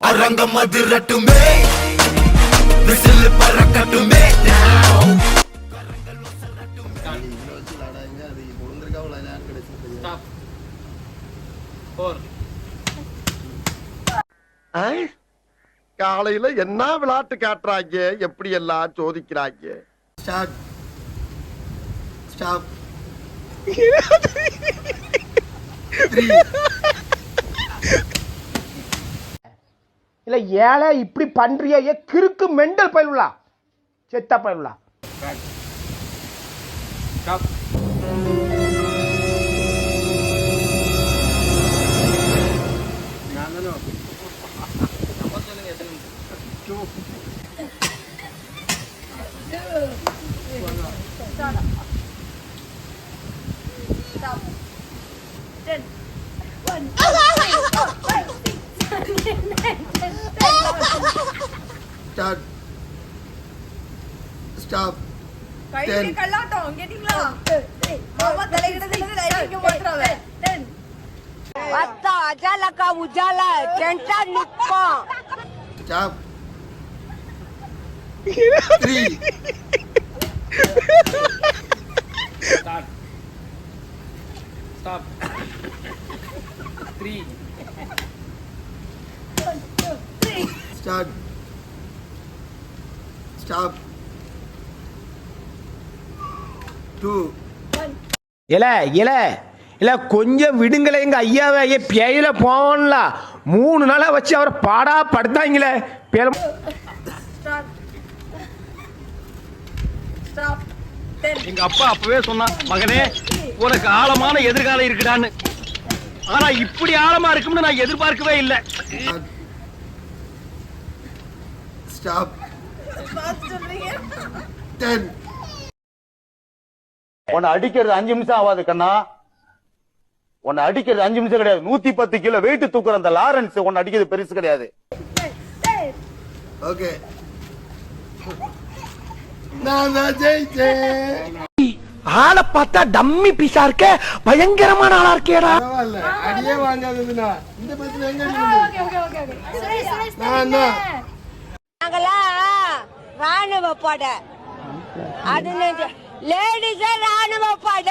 அரங்கம் அதிரட்டுமே விசில் பறக்கட்டுமே காலையில என்ன விளையாட்டு காட்டுறாங்க, எப்படி எல்லாம் சோதிக்கிறாங்க. இல்ல ஏழை இப்படி பண்றிய கிறுக்கு மெண்டல் பயிலுலா செத்த பயிலுலா. Ujala tension நிப்போம். Stop. 3. Stop. 3. Start. Stop. 2. இல்ல கொஞ்சம் விடுங்களே, எங்க ஐயாவை பேயில போகல 3 நாளா வச்சு அவரை பாடா படுத்தாங்களே. எங்க அப்பா அப்பவே சொன்னா, மகனே உனக்கு ஆழமான எதிர்காலம் இருக்குடான்னு. ஆனா இப்படி ஆழமா இருக்கும்னு நான் எதிர்பார்க்கவே இல்லை. Stop. 10. உன்னை அடிக்கிறது 5 நிமிஷம் ஆகாது கண்ணா. உன்னை அடிக்கிறது 5 நிமிஷம் கிடையாது. 110 கிலோ வெயிட் தூக்குற அந்த லாரன்ஸ் உன்னை அடிக்கிறது பெருசு கிடையாது. ஓகே, நான் ஜெயிச்சேன். ஆளை பார்த்தா டம்மி பீஸா இருக்க, பயங்கரமான ஆளா இருக்கேடா. பரவாயில்ல, அடியே வாங்காததுனா இந்த பத்தில எங்க நாங்களா ராணுவ பட, அது லேடிஸ் ராணுவ பட.